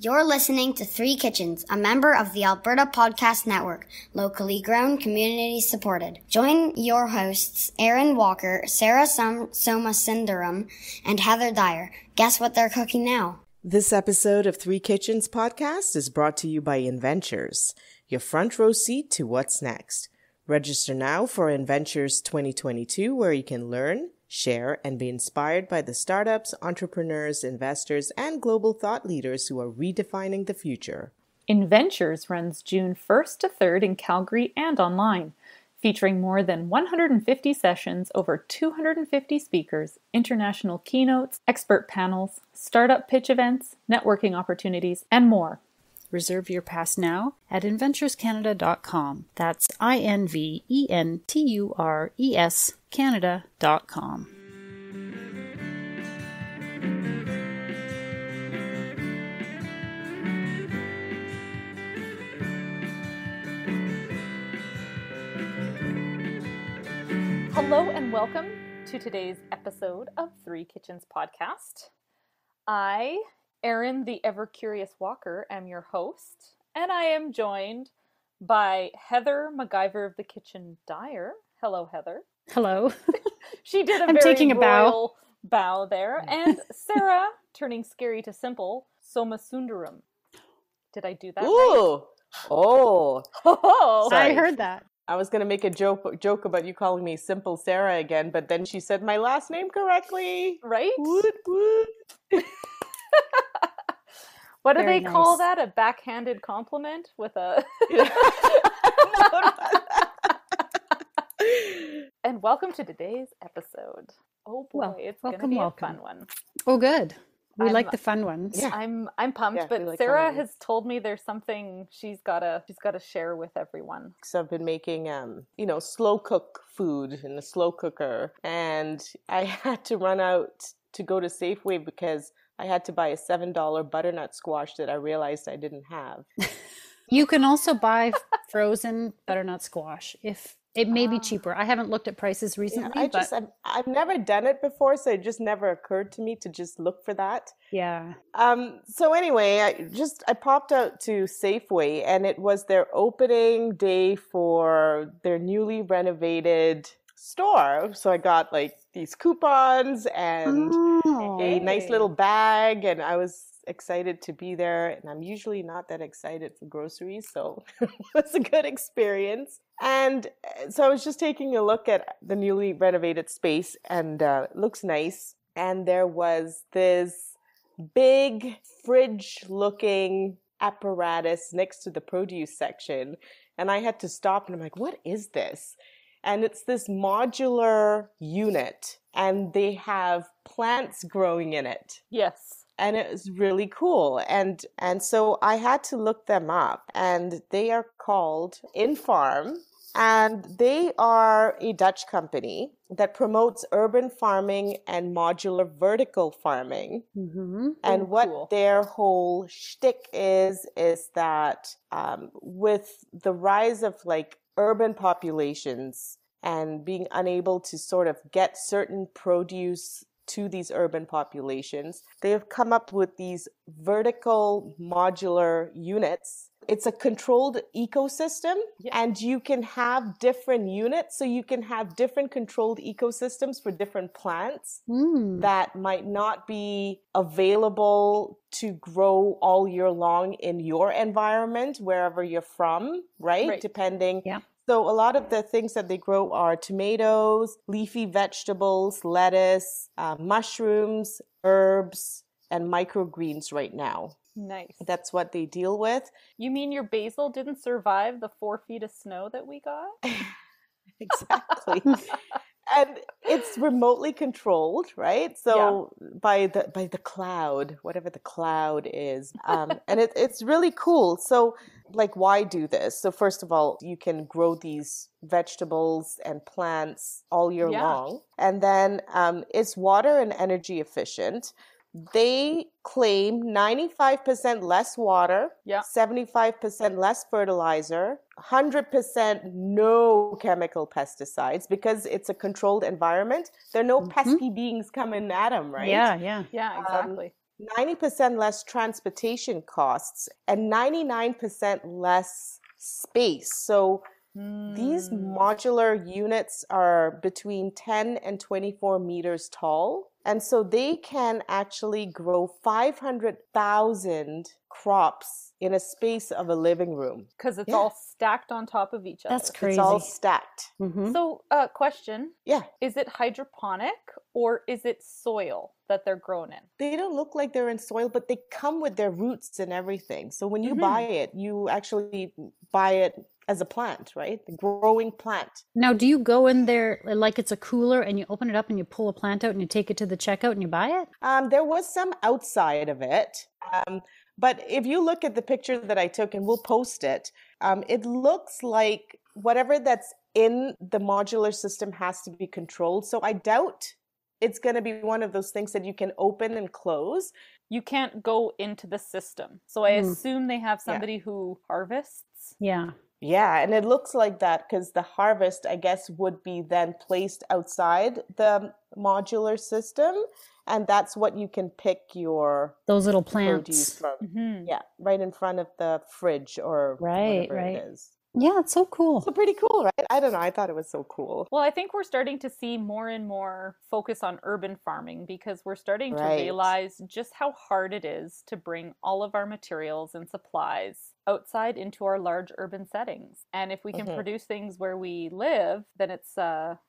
You're listening to Three Kitchens, a member of the Alberta Podcast Network, locally grown, community supported. Join your hosts, Erin Walker, Sarah Somasundaram, and Heather Dyer. Guess what they're cooking now? This episode of Three Kitchens Podcast is brought to you by Inventures, your front row seat to what's next. Register now for Inventures 2022, where you can learn, share, and be inspired by the startups, entrepreneurs, investors, and global thought leaders who are redefining the future. Inventures runs June 1st to 3rd in Calgary and online, featuring more than 150 sessions, over 250 speakers, international keynotes, expert panels, startup pitch events, networking opportunities, and more. Reserve your pass now at inventurescanada.com. That's INVENTURES Canada.com. Hello and welcome to today's episode of Three Kitchens Podcast. I, Erin, the ever-curious Walker, am your host, and I am joined by Heather MacGyver of the Kitchen Dyer. Hello, Heather. Hello. She did a I'm very taking a royal bow there. And Sarah, turning scary to simple, Somasundaram. Did I do that right? Oh. I heard that. I was going to make a joke about you calling me Simple Sarah again, but then she said my last name correctly. Right? Woot, woot. What do Very they call nice. that? A backhanded compliment with a... And welcome to today's episode. Oh boy, Well, it's going to welcome, be welcome. a fun one. Oh, good. We I'm- like the fun ones. Yeah. I'm pumped, Yeah, but we like Sarah fun ones. has told me there's something she's gotta share with everyone. So I've been making, slow cook food in a slow cooker, and I had to run out to go to Safeway because I had to buy a $7 butternut squash that I realized I didn't have. You can also buy frozen butternut squash if it may be cheaper. I haven't looked at prices recently, but I've never done it before, so it just never occurred to me to just look for that. yeah. So anyway, I popped out to Safeway, and it was their opening day for their newly renovated store. So I got like these coupons and a nice little bag, and I was excited to be there. And I'm usually not that excited for groceries, so it was a good experience. And so I was just taking a look at the newly renovated space, and it looks nice. And there was this big fridge-looking apparatus next to the produce section, and I had to stop, and I'm like, what is this? And it's this modular unit, and they have plants growing in it. Yes. And it was really cool. And so I had to look them up, and they are called InFarm, and they are a Dutch company that promotes urban farming and modular vertical farming. Mm-hmm. And what cool. their whole shtick is that with the rise of like urban populations and being unable to sort of get certain produce to these urban populations, they have come up with these vertical modular units. It's a controlled ecosystem, and you can have different units. So you can have different controlled ecosystems for different plants that might not be available to grow all year long in your environment, wherever you're from, right? Depending. Yeah. So a lot of the things that they grow are tomatoes, leafy vegetables, lettuce, mushrooms, herbs, and microgreens right now. Nice. That's what they deal with. You mean your basil didn't survive the 4 feet of snow that we got? Exactly. And it's remotely controlled, right? So by the cloud, whatever the cloud is. And it's really cool. So like, why do this? So first of all, you can grow these vegetables and plants all year long. And then it's water and energy efficient. They claim 95% less water, 75% less fertilizer, 100% no chemical pesticides, because it's a controlled environment. There are no pesky beings coming at them, right? Yeah. Yeah, exactly. 90% less transportation costs, and 99% less space. So these modular units are between 10 and 24 meters tall. And so they can actually grow 500,000 crops in a space of a living room. Because it's all stacked on top of each other. That's crazy. It's all stacked. Mm-hmm. So, question. Yeah. Is it hydroponic or is it soil that they're grown in? They don't look like they're in soil, but they come with their roots and everything. So when you buy it, you actually buy it as a plant, right? The growing plant. Now, do you go in there like it's a cooler and you open it up and you pull a plant out and you take it to the checkout and you buy it? There was some outside of it. But if you look at the picture that I took, and we'll post it, it looks like whatever that's in the modular system has to be controlled. So I doubt it's going to be one of those things that you can open and close. You can't go into the system. So I assume they have somebody who harvests. Yeah. Yeah, and it looks like that because the harvest, I guess, would be then placed outside the modular system, and that's what you can pick your those little plants from. Yeah, right in front of the fridge or whatever it is. Yeah, it's so cool. So pretty cool, right? I don't know. I thought it was so cool. Well, I think we're starting to see more and more focus on urban farming because we're starting to realize just how hard it is to bring all of our materials and supplies outside into our large urban settings. And if we can produce things where we live, then it's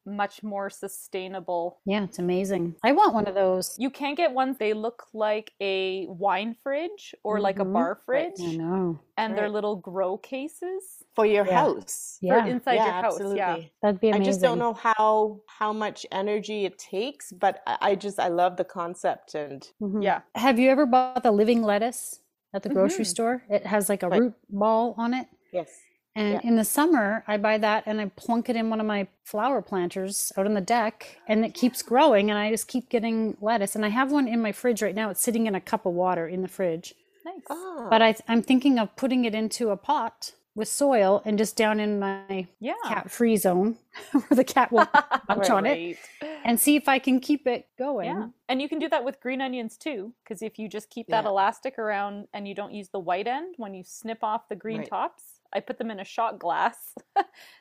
much more sustainable. Yeah, it's amazing. I want one of those. You can get ones, they look like a wine fridge or like a bar fridge. I know. And they're little grow cases. For your house. For inside your house, absolutely. That'd be amazing. I just don't know how much energy it takes, but I love the concept. And yeah. Have you ever bought the living lettuce at the grocery store? It has like a root ball on it. Yes. And in the summer, I buy that and I plunk it in one of my flower planters out on the deck, and it keeps growing, and I just keep getting lettuce. And I have one in my fridge right now. It's sitting in a cup of water in the fridge. Nice. Oh. But I'm thinking of putting it into a pot with soil and just down in my cat-free zone where the cat won't munch on it, and see if I can keep it going. Yeah. And you can do that with green onions too, because if you just keep that elastic around and you don't use the white end, when you snip off the green tops, I put them in a shot glass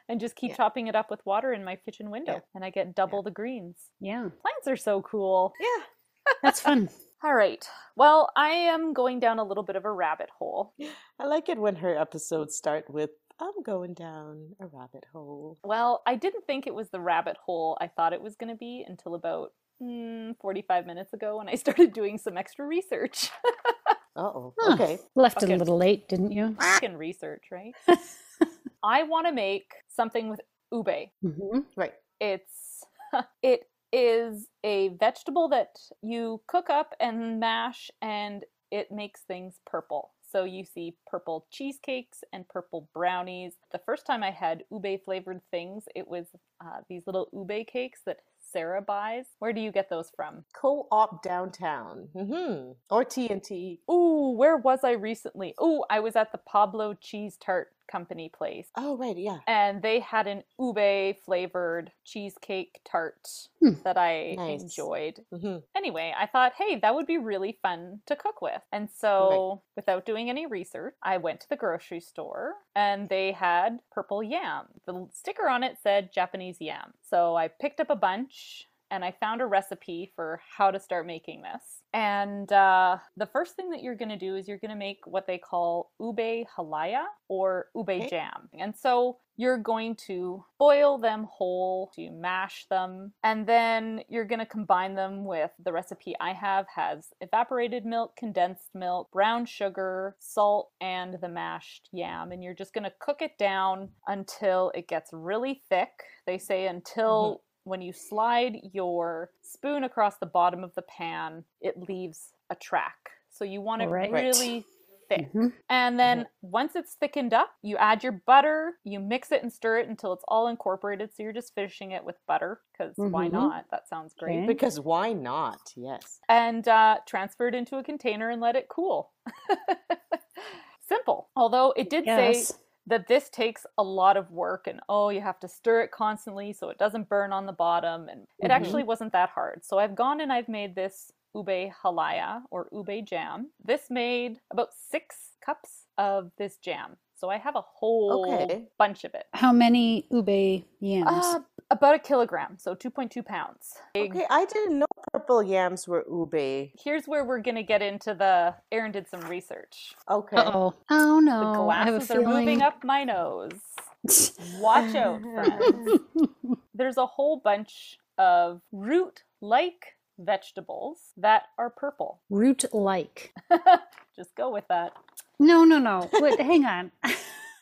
and just keep chopping it up with water in my kitchen window, and I get double the greens. Yeah. Plants are so cool. Yeah. That's fun. All right. Well, I am going down a little bit of a rabbit hole. I like it when her episodes start with, I'm going down a rabbit hole. Well, I didn't think it was the rabbit hole I thought it was going to be until about 45 minutes ago when I started doing some extra research. Okay. Left it a little late, didn't you? Fucking research, right? I want to make something with ube. Right. It is a vegetable that you cook up and mash, and it makes things purple. So you see purple cheesecakes and purple brownies. The first time I had ube flavored things, it was these little ube cakes that Sarah buys. Where do you get those from? Co-op downtown. Or T&T. Ooh, where was I recently? Ooh, I was at the Pablo Cheese Tart Company place. Oh, right, yeah. And they had an ube flavored cheesecake tart that I enjoyed. Anyway, I thought, hey, that would be really fun to cook with. And so without doing any research, I went to the grocery store and they had purple yam. The sticker on it said Japanese yam. So I picked up a bunch and I found a recipe for how to start making this. And the first thing that you're going to do is you're going to make what they call ube halaya or ube jam. And so you're going to boil them whole, to mash them, and then you're going to combine them with the recipe I have has evaporated milk, condensed milk, brown sugar, salt, and the mashed yam. And you're just going to cook it down until it gets really thick. They say until when you slide your spoon across the bottom of the pan, it leaves a track. So you want it really thick. And then once it's thickened up, you add your butter, you mix it and stir it until it's all incorporated. So you're just finishing it with butter because why not? That sounds great. Okay. Because why not? Yes. And transfer it into a container and let it cool. Simple. Although it did say that this takes a lot of work and you have to stir it constantly so it doesn't burn on the bottom, and it actually wasn't that hard. So I've gone and I've made this ube halaya or ube jam. This made about 6 cups of this jam. So I have a whole bunch of it. How many ube yams? About 1 kilogram, so 2.2 pounds. Okay, I didn't know purple yams were ube. Here's where we're going to get into the... Erin did some research. Okay. Uh-oh. Oh, no. The I have a glasses are feeling... moving up my nose. Watch out, friends. There's a whole bunch of root-like vegetables that are purple. Root-like. Just go with that. No. Wait, hang on.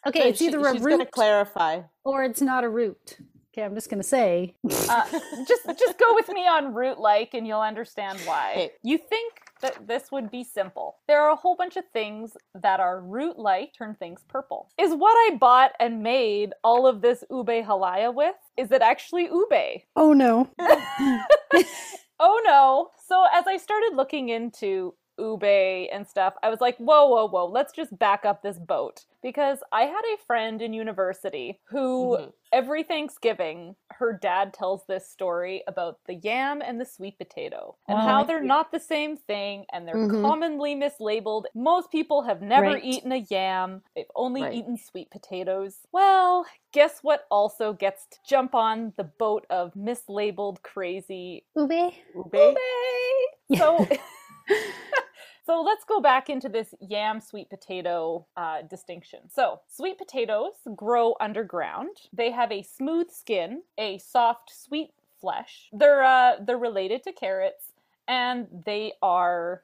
Okay, it's either a She's root going to clarify. or it's not a root. Okay, I'm just going to say. Just go with me on root-like and you'll understand why. Okay. You think that this would be simple. There are a whole bunch of things that are root-like turn things purple. Is what I bought and made all of this ube halaya with, is it actually ube? Oh, no. Oh no. So as I started looking into ube and stuff, I was like, whoa, let's just back up this boat. Because I had a friend in university who every Thanksgiving, her dad tells this story about the yam and the sweet potato and how they're not the same thing and they're commonly mislabeled. Most people have never eaten a yam. They've only eaten sweet potatoes. Well, guess what also gets to jump on the boat of mislabeled crazy Ube? Ube. So... So let's go back into this yam sweet potato distinction. So sweet potatoes grow underground. They have a smooth skin, a soft, sweet flesh. They're related to carrots, and they are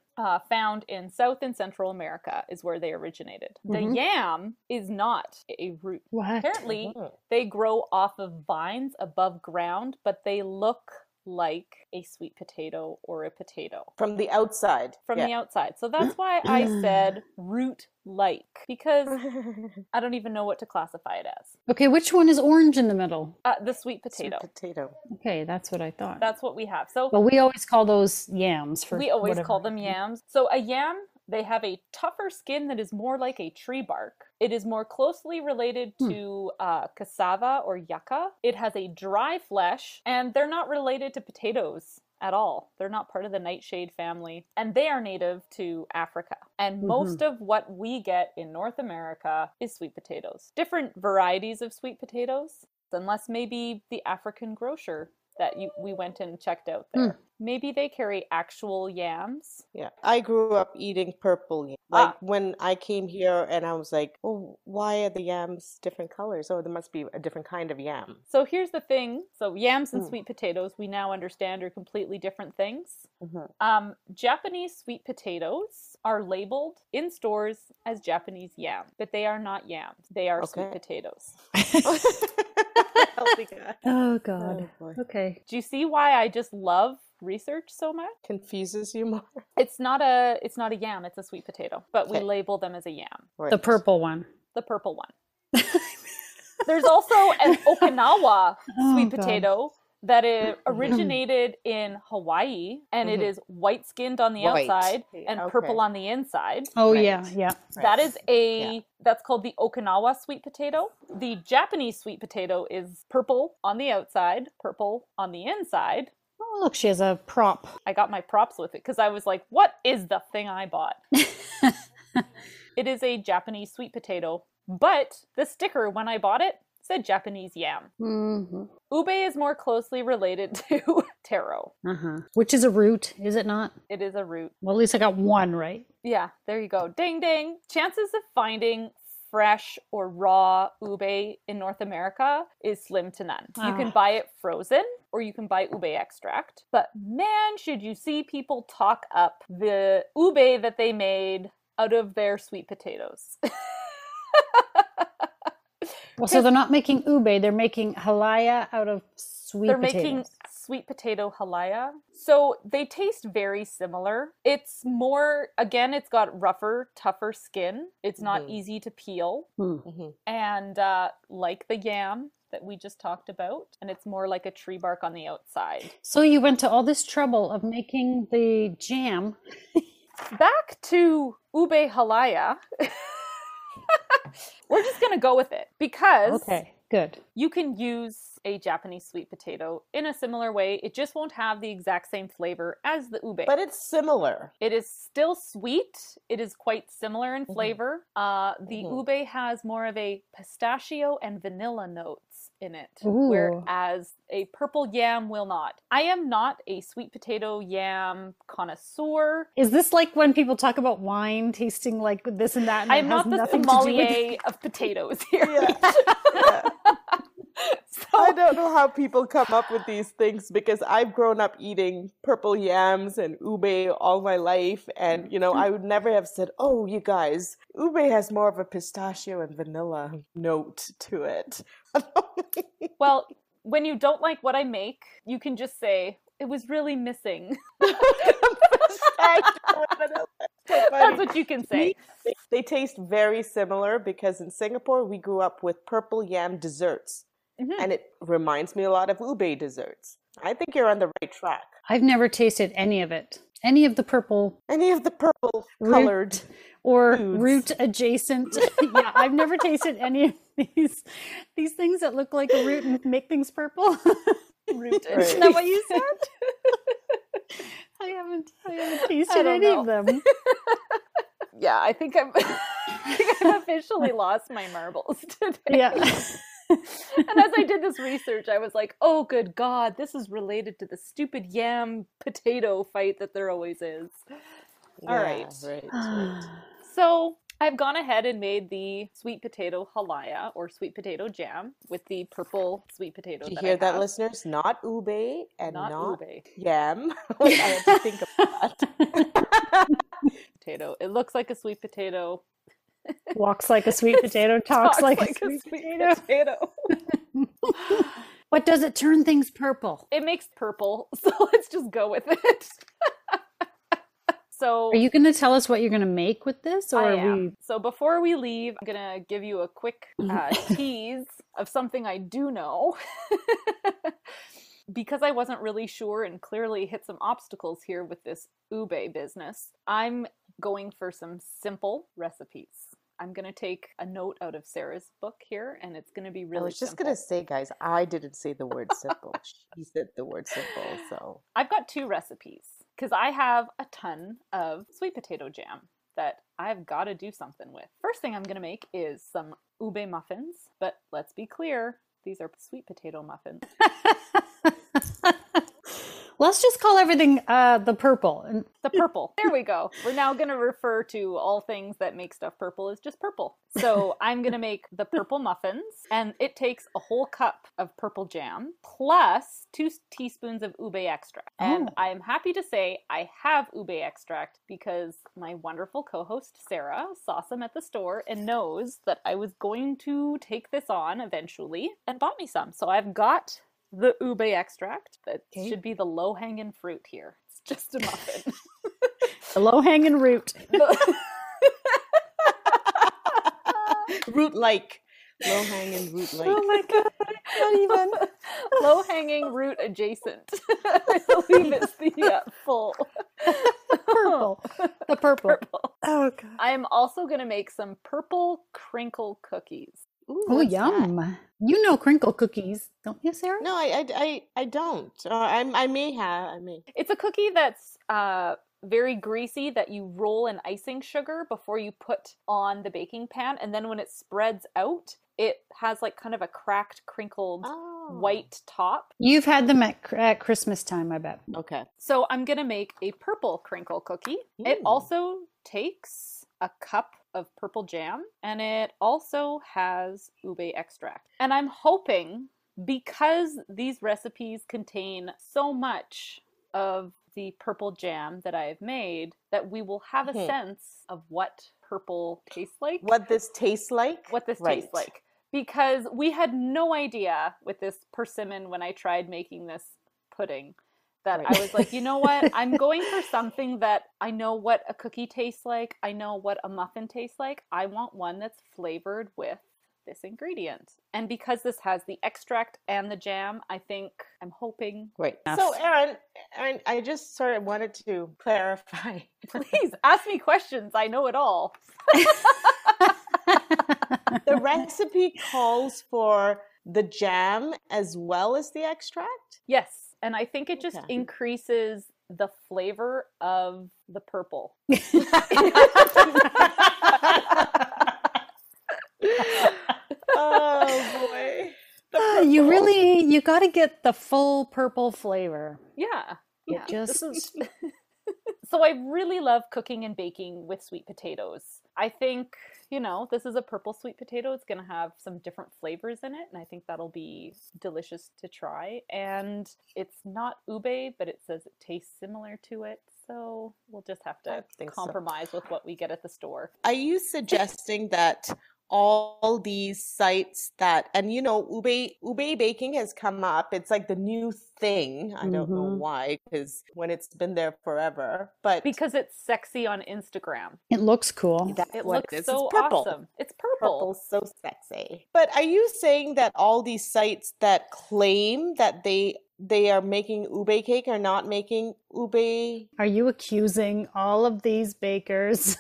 found in South and Central America is where they originated. The yam is not a root. What? Apparently, they grow off of vines above ground, but they look like a sweet potato or a potato. From the outside. From the outside. So that's why I said root-like, because I don't even know what to classify it as. Okay, which one is orange in the middle? The sweet potato. Sweet potato. Okay, that's what I thought. That's what we have. So But we always call those yams. we always whatever. call them yams. So a yam, they have a tougher skin that is more like a tree bark. It is more closely related to cassava or yucca. It has a dry flesh, and they're not related to potatoes at all. They're not part of the nightshade family, and they are native to Africa. And most of what we get in North America is sweet potatoes. Different varieties of sweet potatoes, unless maybe the African grocer that we went and checked out there. Maybe they carry actual yams. Yeah, I grew up eating purple yams. Like when I came here and I was like, oh, why are the yams different colors? Oh, there must be a different kind of yam. So here's the thing. So yams and sweet potatoes, we now understand, are completely different things. Japanese sweet potatoes are labeled in stores as Japanese yam, but they are not yams. They are sweet potatoes. Oh, God. boy. Okay. Do you see why I just love research so much? Confuses you more? It's not a yam, it's a sweet potato, but we label them as a yam. Right. The purple one. The purple one. There's also an Okinawa sweet potato that originated in Hawaii, and it is white-skinned on the outside and purple on the inside. Oh, yeah. That is that's called the Okinawa sweet potato. The Japanese sweet potato is purple on the outside, purple on the inside. Oh, look, she has a prop. I got my props with it because I was like, what is the thing I bought? It is a Japanese sweet potato, but the sticker when I bought it said Japanese yam. Ube is more closely related to taro. Which is a root, is it not? It is a root. Well, at least I got one right. Yeah, there you go. Ding, ding. Chances of finding fresh or raw ube in North America is slim to none. You can buy it frozen or you can buy ube extract. But man, should you see people talk up the ube that they made out of their sweet potatoes. Well, so they're not making ube, they're making halaya out of sweet potatoes. They're making sweet potato halaya. So they taste very similar. It's more, again, it's got rougher, tougher skin. It's not easy to peel. And like the yam that we just talked about, and it's more like a tree bark on the outside. So you went to all this trouble of making the jam. Back to ube halaya. We're just going to go with it because good. You can use a Japanese sweet potato in a similar way. It just won't have the exact same flavor as the ube. But it's similar. It is still sweet. It is quite similar in flavor. The ube has more of a pistachio and vanilla notes in it, Ooh. whereas a purple yam will not. I am not a sweet potato yam connoisseur. Is this like when people talk about wine tasting like this and that? And I'm not the sommelier of potatoes here. Yeah. I don't know how people come up with these things because I've grown up eating purple yams and ube all my life. And, you know, I would never have said, oh, you guys, ube has more of a pistachio and vanilla note to it. Well, when you don't like what I make, you can just say, it was really missing. That's what you can say. They taste very similar because in Singapore, we grew up with purple yam desserts. And it reminds me a lot of ube desserts. I think you're on the right track. I've never tasted any of it. Any of the purple colored or foods. root adjacent. Yeah, I've never tasted any of these things that look like a root and make things purple. Root Right. Isn't that what you said? I haven't tasted any of them. Yeah, I think I've officially lost my marbles today. Yeah. And as I did this research, I was like, oh, good God, this is related to the stupid yam potato fight that there always is. All right. Right. So I've gone ahead and made the sweet potato halaya or sweet potato jam with the purple sweet potato. Did you that hear I that, have. listeners? Not ube and Not not ube. yam. I had to think of that. Potato. It looks like a sweet potato. Walks like a sweet potato, talks like a sweet potato. What does it turn things purple? It makes purple, so let's just go with it. So Are you going to tell us what you're going to make with this? Or I are am. we... So before we leave, I'm going to give you a quick tease of something I do know. Because I wasn't really sure and clearly hit some obstacles here with this ube business, I'm going for some simple recipes. I'm going to take a note out of Sarah's book here, and it's going to be really I was just simple. going to say, guys, I didn't say the word simple. She said the word simple, so. I've got 2 recipes because I have a ton of sweet potato jam that I've got to do something with. First thing I'm going to make is some ube muffins, but let's be clear, these are sweet potato muffins. Let's just call everything the purple. The purple. There we go. We're now going to refer to all things that make stuff purple as just purple. So I'm going to make the purple muffins, and it takes a whole cup of purple jam plus 2 teaspoons of ube extract. And I am happy to say I have ube extract because my wonderful co-host Sarah saw some at the store and knows that I was going to take this on eventually and bought me some. So I've got the ube extract. That should be the low-hanging fruit here. It's just a muffin. The low-hanging root. Root-like. Low-hanging root-like. Oh my God. Not even. Low-hanging root adjacent. I believe it's the full. Purple. The purple. Oh, God. I am also going to make some purple crinkle cookies. Ooh, Oh, what's yum. that? You know crinkle cookies, don't you, Sarah? No, I don't. I may have. It's a cookie that's very greasy that you roll in icing sugar before you put on the baking pan. And then when it spreads out, it has like kind of a cracked, crinkled white top. You've had them at Christmas time, I bet. Okay. So I'm going to make a purple crinkle cookie. It Ooh. also takes a cup of purple jam, and it also has ube extract. And I'm hoping, because these recipes contain so much of the purple jam that I have made, that we will have a sense of what purple tastes like. What this tastes like? What this Right. tastes like. Because we had no idea with this persimmon when I tried making this pudding. That Right. I was like, you know what? I'm going for something that I know what a cookie tastes like. I know what a muffin tastes like. I want one that's flavored with this ingredient. And because this has the extract and the jam, I'm hoping. Right. So, Erin, I just sort of wanted to clarify. Please ask me questions. I know it all. The recipe calls for the jam as well as the extract? Yes, and I think it just Okay. increases the flavor of the purple. Oh boy. You got to get the full purple flavor. Yeah. It just So I really love cooking and baking with sweet potatoes. I think, this is a purple sweet potato. It's going to have some different flavors in it, and I think that'll be delicious to try. And it's not ube, but it says it tastes similar to it. So we'll just have to compromise with what we get at the store. Are you suggesting that all these sites that, and ube baking has come up, it's like the new thing. I don't know why, because when it's been there forever, but because it's sexy on Instagram. it looks cool. It looks is. so It's purple. awesome. It's purple. Purple's so sexy. But are you saying that all these sites that claim that they are making ube cake are not making ube? Are you accusing all of these bakers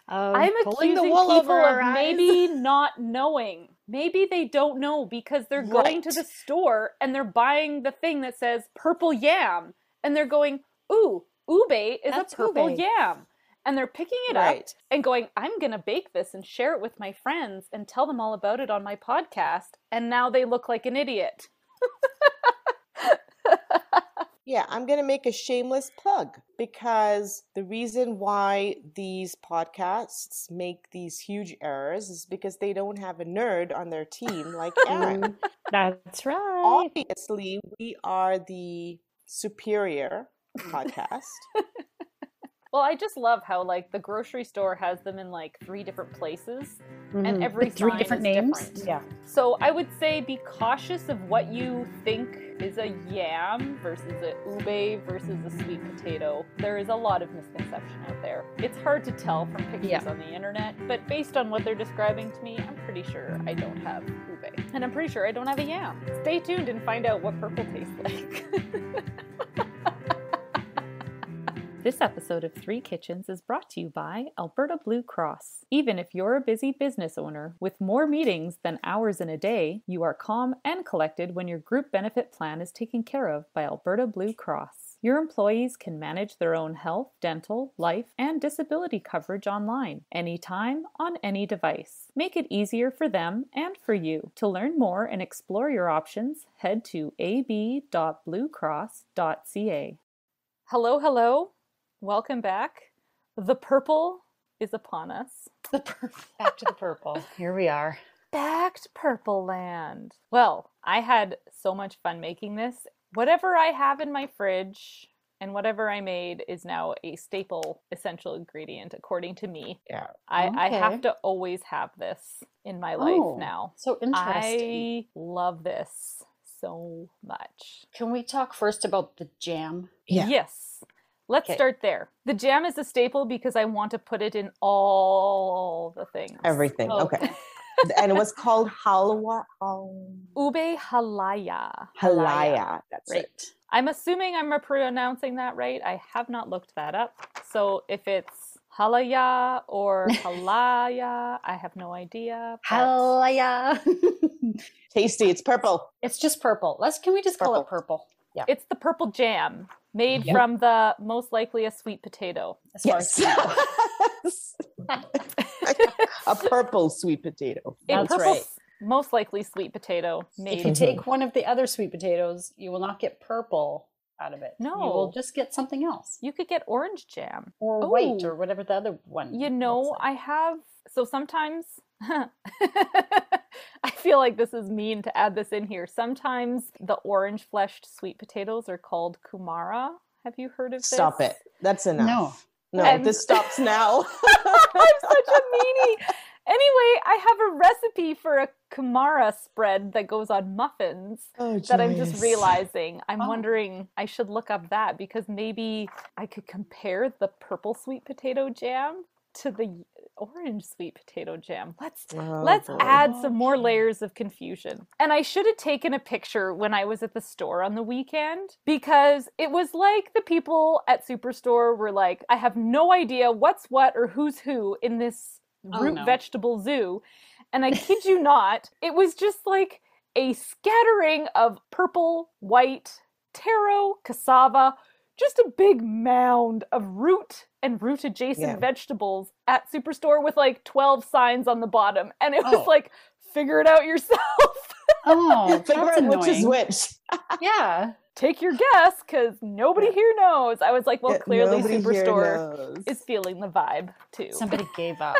of I'm pulling accusing the wool people over our of eyes? maybe not knowing. Maybe they don't know because they're going to the store and they're buying the thing that says purple yam. And they're going, ooh, ube is That's a purple ube. yam. And they're picking it up and going, I'm going to bake this and share it with my friends and tell them all about it on my podcast. And now they look like an idiot. Yeah, I'm going to make a shameless plug because the reason why these podcasts make these huge errors is because they don't have a nerd on their team like Erin. That's right. Obviously, we are the superior podcast. Well, I just love how the grocery store has them in 3 different places and every With 3 sign different is names. different. Yeah. So I would say be cautious of what you think is a yam versus a ube versus a sweet potato. There is a lot of misconception out there. It's hard to tell from pictures on the internet, but based on what they're describing to me, I'm pretty sure I don't have ube. And I'm pretty sure I don't have a yam. Stay tuned and find out what purple tastes like. This episode of 3 Kitchens is brought to you by Alberta Blue Cross. Even if you're a busy business owner with more meetings than hours in a day, you are calm and collected when your group benefit plan is taken care of by Alberta Blue Cross. Your employees can manage their own health, dental, life, and disability coverage online, anytime, on any device. Make it easier for them and for you. To learn more and explore your options, head to ab.bluecross.ca. Hello, hello. Welcome back. The purple is upon us. Back to the purple. Here we are. Back to Purple Land. Well, I had so much fun making this. Whatever I have in my fridge and whatever I made is now a staple essential ingredient, according to me. Yeah. I have to always have this in my life now. So interesting. I love this so much. Can we talk first about the jam? Yeah. Yes. Let's start there. The jam is a staple because I want to put it in all the things. Everything. Okay. And it was called Halaya. Ube halaya. Halaya. That's it. I'm assuming I'm pronouncing that right. I have not looked that up. So if it's halaya or halaya, I have no idea. Halaya. Tasty. It's purple. It's just purple. Can we just call it purple? Yeah. It's the purple jam made from the most likely a sweet potato. As far as a purple sweet potato. That's right. Most likely sweet potato made. If you take one of the other sweet potatoes, you will not get purple out of it. No. You will just get something else. You could get orange jam. Or white or whatever the other one. I have, so sometimes, I feel like this is mean to add this in here. Sometimes the orange fleshed sweet potatoes are called kumara. Have you heard of this? Stop it. That's enough. No, And- this stops now. I'm such a meanie. Anyway, I have a recipe for a kumara spread that goes on muffins that I'm just realizing. I'm wondering, I should look up that because maybe I could compare the purple sweet potato jam to the orange sweet potato jam. Let's add some more layers of confusion. And I should have taken a picture when I was at the store on the weekend because it was like the people at Superstore were like, I have no idea what's what or who's who in this root vegetable zoo. And I kid you not, it was just like a scattering of purple, white, taro, cassava, just a big mound of root and root adjacent vegetables at Superstore with like 12 signs on the bottom. And it was like, figure it out yourself. Oh, figure that's out annoying. which is which. Yeah. Take your guess, because nobody here knows. I was like, well, clearly Nobody here Superstore knows. is feeling the vibe too. Somebody gave up.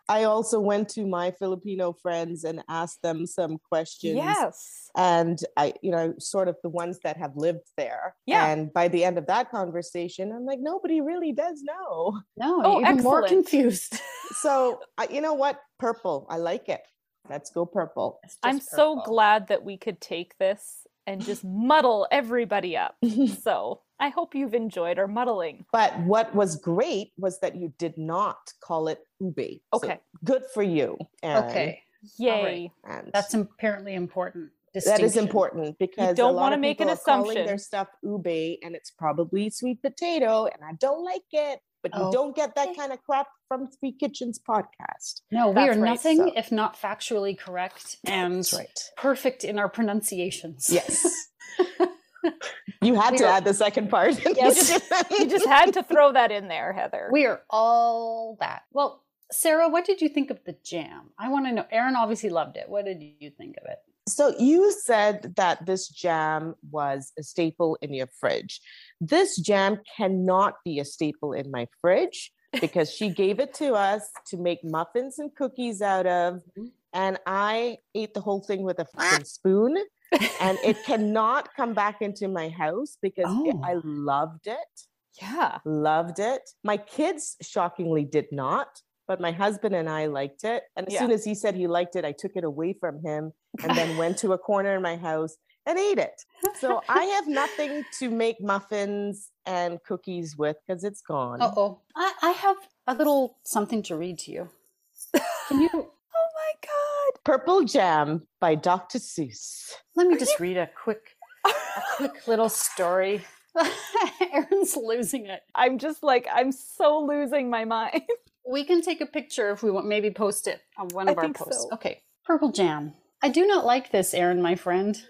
I also went to my Filipino friends and asked them some questions. Yes. And I, sort of the ones that have lived there. Yeah. And by the end of that conversation, I'm like, nobody really does know. No, even more excellent. confused. So, you know what? Purple. I like it. Let's go purple. I'm so glad that we could take this and just muddle everybody up. So I hope you've enjoyed our muddling. But what was great was that you did not call it ube. Okay. So good for you, Erin. Okay. Yay. And that's apparently important. That is important because you don't a lot want to of make people an are calling assumption. their stuff ube and it's probably sweet potato and I don't like it. But you don't get that kind of crap from Three Kitchens podcast. No, we That's are right. nothing if not factually correct and That's right. perfect in our pronunciations. Yes. You had to add the second part. Yes. You just had to throw that in there, Heather. We are all that. Well, Sarah, what did you think of the jam? I want to know. Erin obviously loved it. What did you think of it? So you said that this jam was a staple in your fridge. This jam cannot be a staple in my fridge because she gave it to us to make muffins and cookies out of. And I ate the whole thing with a fucking spoon. And it cannot come back into my house because I loved it. Yeah. Loved it. My kids shockingly did not. But my husband and I liked it. And as soon as he said he liked it, I took it away from him and then went to a corner in my house and ate it. So I have nothing to make muffins and cookies with because it's gone. Uh-oh. I have a little something to read to you. Can you? Oh my God. Purple Jam by Dr. Seuss. Let me just read a quick little story. Erin's losing it. I'm just like, I'm so losing my mind. We can take a picture if we want, maybe post it on one of our posts. So. Okay. Purple jam. I do not like this, Erin, my friend.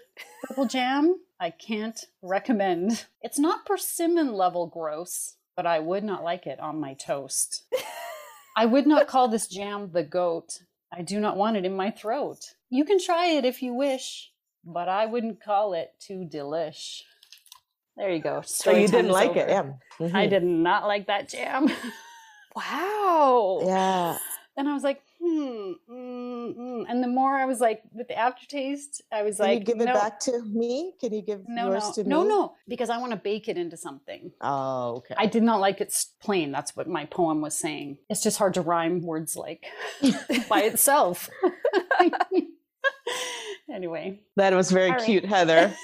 Purple jam, I can't recommend. It's not persimmon level gross, but I would not like it on my toast. I would not call this jam the goat. I do not want it in my throat. You can try it if you wish, but I wouldn't call it too delish. There you go. So you didn't like it, yeah. I did not like that jam. Wow. Yeah. And I was like, And the more I was like, with the aftertaste, I was Can like, you give it back to me? Can you give yours to me? No, because I want to bake it into something. Oh, okay. I did not like it plain. That's what my poem was saying. It's just hard to rhyme words like by itself. Anyway. That was very cute, Heather.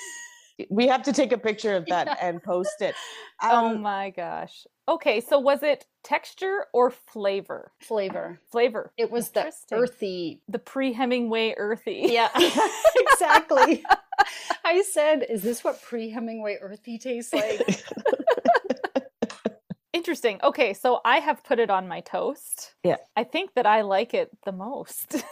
We have to take a picture of that and post it. Oh my gosh. Okay, so was it texture or flavor? Flavor. Flavor. It was the earthy. The pre-Hemingway earthy. Yeah, exactly. I said, is this what pre-Hemingway earthy tastes like? Interesting. Okay, so I have put it on my toast. Yeah. I think that I like it the most.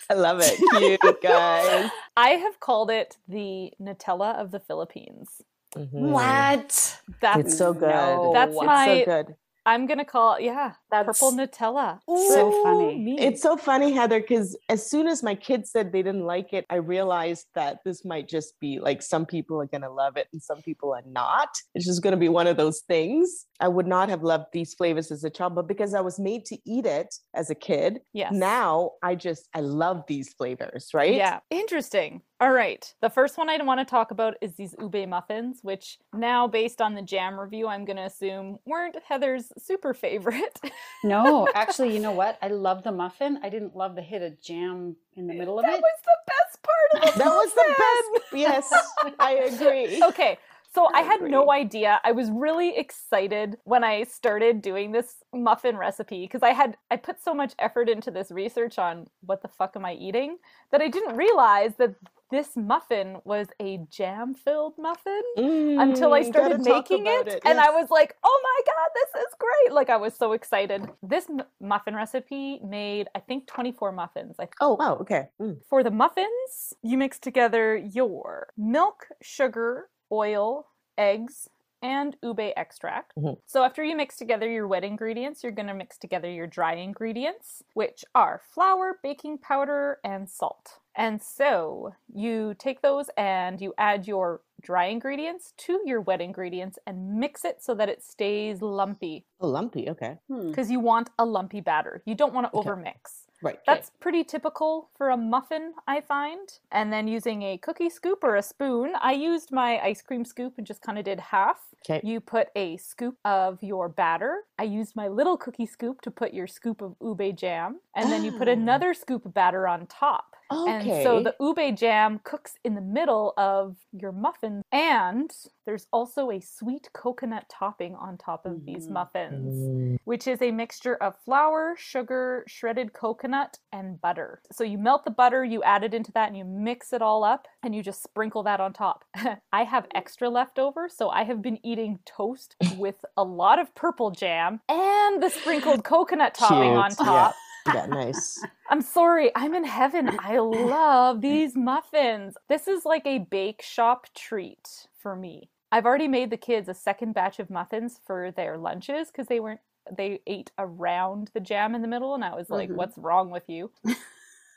I love it. Cute, guys. I have called it the Nutella of the Philippines. Mm-hmm. What? It's so good. That's so good. I'm going to call it, purple Nutella. So funny. It's so funny, Heather, because as soon as my kids said they didn't like it, I realized that this might just be like some people are going to love it and some people are not. It's just going to be one of those things. I would not have loved these flavors as a child, but because I was made to eat it as a kid, now I love these flavors, right? Yeah. Interesting. All right. The first one I want to talk about is these ube muffins, which now, based on the jam review, I'm going to assume weren't Heather's super favorite. No, actually, you know what? I love the muffin. I didn't love the hit of jam in the middle of it. That was the best part of the That was the best. Yes, I agree. Okay. So I had no idea. I was really excited when I started doing this muffin recipe because I put so much effort into this research on what the fuck am I eating that I didn't realize that this muffin was a jam-filled muffin until I started making it. Yes. And I was like, oh my God, this is great. Like I was so excited. This muffin recipe made, I think, 24 muffins. Oh, wow. Okay. For the muffins, you mix together your milk, sugar, oil, eggs, and ube extract. So after you mix together your wet ingredients, you're going to mix together your dry ingredients, which are flour, baking powder, and salt. And so you take those and you add your dry ingredients to your wet ingredients and mix it so that it stays lumpy. Oh, lumpy. Okay. Because you want a lumpy batter. You don't want to overmix. Right. That's pretty typical for a muffin, I find. And then using a cookie scoop or a spoon, I used my ice cream scoop and just kind of did half. Okay. You put a scoop of your batter. I used my little cookie scoop to put your scoop of ube jam. And then you put another scoop of batter on top. Okay. And so the ube jam cooks in the middle of your muffin. And there's also a sweet coconut topping on top of these muffins, which is a mixture of flour, sugar, shredded coconut, and butter. So you melt the butter, you add it into that, and you mix it all up, and you just sprinkle that on top. I have extra left over, so I have been eating toast with a lot of purple jam and the sprinkled coconut topping on top. Yeah, nice. I'm sorry, I'm in heaven. I love these muffins. This is like a bake shop treat for me. I've already made the kids a second batch of muffins for their lunches because they ate around the jam in the middle, and I was like, what's wrong with you?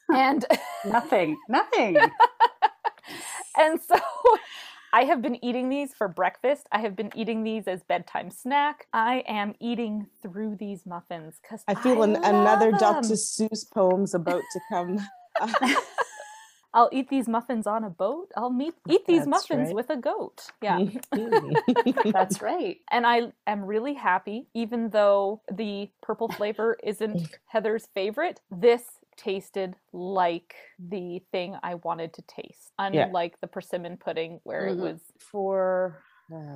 And Nothing. And so I have been eating these for breakfast. I have been eating these as bedtime snack. I am eating through these muffins because I feel another Dr. Seuss poem's about to come. I'll eat these muffins on a boat. I'll eat these muffins with a goat. Yeah. That's right. And I am really happy, even though the purple flavor isn't Heather's favorite, this tasted like the thing I wanted to taste. Unlike the persimmon pudding where it was...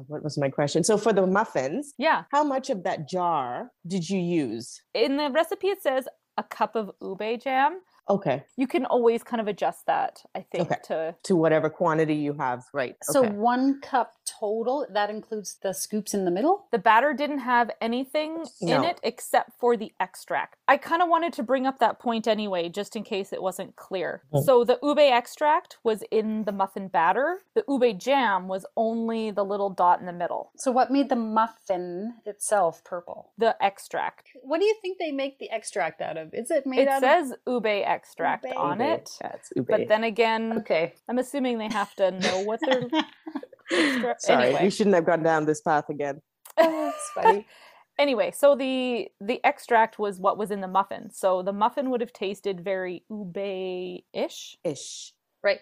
What was my question? So for the muffins, how much of that jar did you use? In the recipe, it says a cup of ube jam. Okay. You can always kind of adjust that, I think, to whatever quantity you have, right? So 1 cup total, that includes the scoops in the middle? The batter didn't have anything in it except for the extract. I kind of wanted to bring up that point anyway, just in case it wasn't clear. So the ube extract was in the muffin batter. The ube jam was only the little dot in the middle. So what made the muffin itself purple? The extract. What do you think they make the extract out of? Is it made out of... It says ube extract on it. That's ube. But then again, I'm assuming they have to know what they're... Sorry, we shouldn't have gone down this path again. That's funny. Anyway, so the extract was what was in the muffin. So the muffin would have tasted very ube-ish. Right.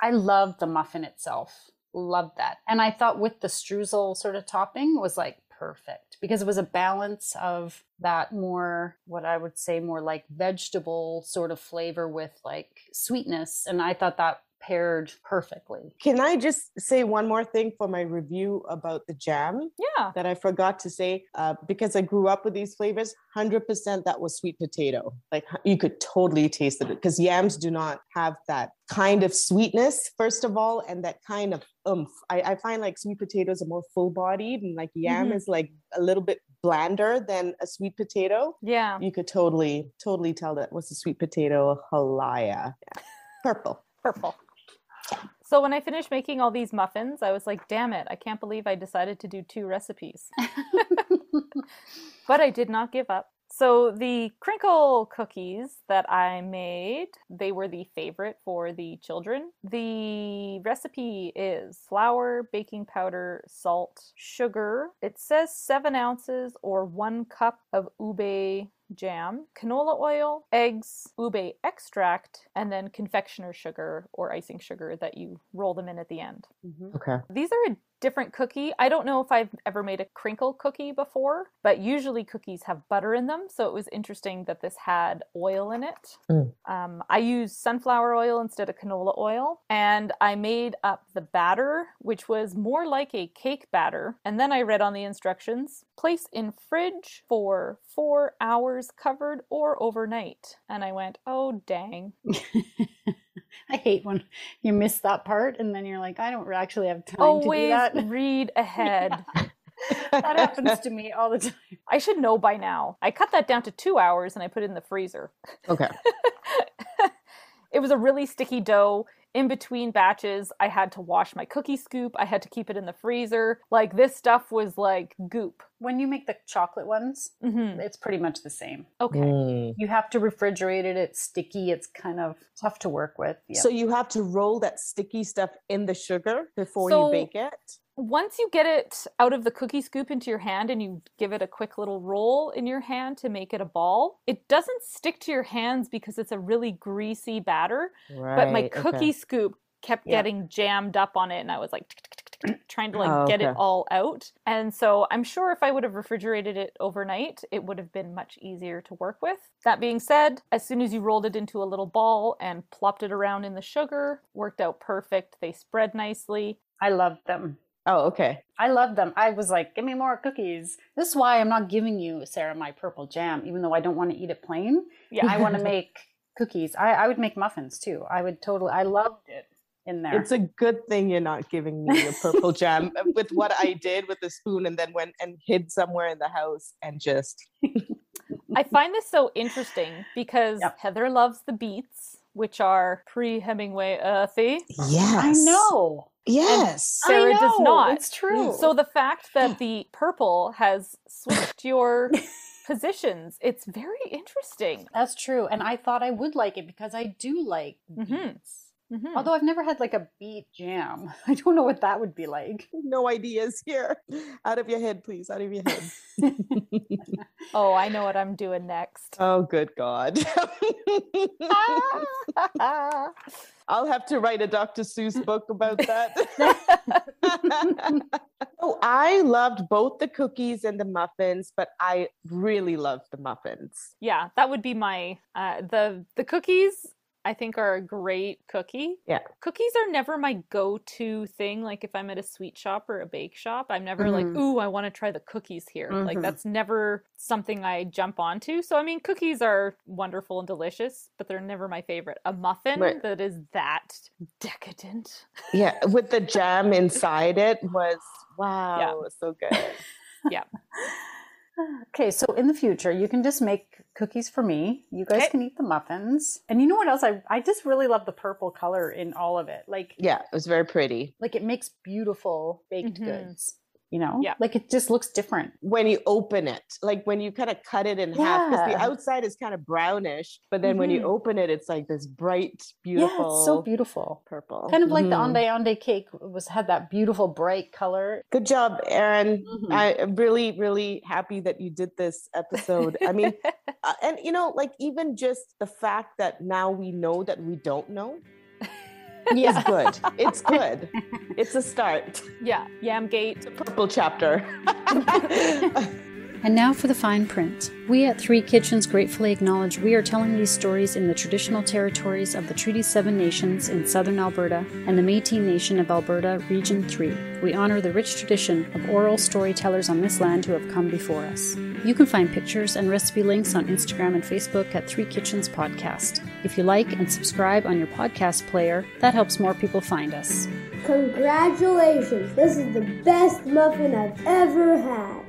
I love the muffin itself. Love that. And I thought with the streusel sort of topping was like perfect because it was a balance of that more, what I would say more like vegetable sort of flavor with like sweetness. And I thought that paired perfectly. Can I just say one more thing for my review about the jam? Yeah. That I forgot to say, because I grew up with these flavors, 100% that was sweet potato. Like you could totally taste it because yams do not have that kind of sweetness, first of all, and that kind of oomph. I find like sweet potatoes are more full-bodied and like yam is like a little bit blander than a sweet potato. Yeah. You could totally tell that was a sweet potato halaya. Yeah. Purple. So when I finished making all these muffins, I was like, damn it, I can't believe I decided to do 2 recipes. But I did not give up. So the crinkle cookies that I made, they were the favorite for the children. The recipe is flour, baking powder, salt, sugar. It says 7 ounces or 1 cup of ube jam, canola oil, eggs, ube extract, and then confectioner sugar or icing sugar that you roll them in at the end. Okay. These are different cookie. I don't know if I've ever made a crinkle cookie before, but usually cookies have butter in them. So it was interesting that this had oil in it. I used sunflower oil instead of canola oil. And I made up the batter, which was more like a cake batter. And then I read on the instructions, place in fridge for 4 hours covered or overnight. And I went, oh, dang. I hate when you miss that part and then you're like, I don't actually have time to do that. Always read ahead. Yeah. That happens to me all the time. I should know by now. I cut that down to 2 hours and I put it in the freezer. Okay. It was a really sticky dough. In between batches, I had to wash my cookie scoop. I had to keep it in the freezer. Like, this stuff was like goop. When you make the chocolate ones, it's pretty much the same. Okay. You have to refrigerate it. It's sticky. It's kind of tough to work with. Yeah. So you have to roll that sticky stuff in the sugar before you bake it? Once you get it out of the cookie scoop into your hand and you give it a quick little roll in your hand to make it a ball, it doesn't stick to your hands because it's a really greasy batter. Right, but my cookie scoop kept getting jammed up on it, and I was like trying to get it all out. And so I'm sure if I would have refrigerated it overnight, it would have been much easier to work with. That being said, as soon as you rolled it into a little ball and plopped it around in the sugar, worked out perfect. They spread nicely. I loved them. Oh, okay. I love them. I was like, give me more cookies. This is why I'm not giving you, Sarah, my purple jam, even though I don't want to eat it plain. Yeah. I want to make cookies. I would make muffins too. I loved it in there. It's a good thing you're not giving me your purple jam with what I did with the spoon and then went and hid somewhere in the house and just... I find this so interesting because Heather loves the beets, which are pre-Hemingway earthy. Yes. I know. Yes. And Sarah does not. It's true. So the fact that the purple has switched your positions, it's very interesting. That's true. And I thought I would like it because I do like beets. Although I've never had like a beet jam. I don't know what that would be like. No ideas here. Out of your head, please. Out of your head. Oh, I know what I'm doing next. Oh, good God. I'll have to write a Dr. Seuss book about that. Oh, I loved both the cookies and the muffins, but I really loved the muffins. Yeah, that would be my, the cookies I think are a great cookie. Yeah. Cookies are never my go-to thing. Like if I'm at a sweet shop or a bake shop, I'm never like, ooh, I want to try the cookies here. Like that's never something I jump onto. So, I mean, cookies are wonderful and delicious, but they're never my favorite. A muffin that is that decadent. Yeah. With the jam inside it was, wow, so good. Yeah. Okay, so in the future, you can just make cookies for me. You guys can eat the muffins. And you know what else? I just really love the purple color in all of it. Like, yeah, it was very pretty. Like it makes beautiful baked goods. You know? Yeah. Like it just looks different. When you open it, like when you kind of cut it in half, because the outside is kind of brownish, but then when you open it, it's like this bright, beautiful. Yeah, it's so beautiful. Purple. Kind of like the Onde cake had that beautiful bright color. Good job, Erin. I'm really, really happy that you did this episode. I mean, and you know, like even just the fact that now we know that we don't know. Yeah, it's good. It's good. It's a start. Yeah, Yamgate. The purple chapter. And now for the fine print. We at Three Kitchens gratefully acknowledge we are telling these stories in the traditional territories of the Treaty 7 Nations in southern Alberta and the Métis Nation of Alberta, Region 3. We honor the rich tradition of oral storytellers on this land who have come before us. You can find pictures and recipe links on Instagram and Facebook at Three Kitchens Podcast. If you like and subscribe on your podcast player, that helps more people find us. Congratulations! This is the best muffin I've ever had.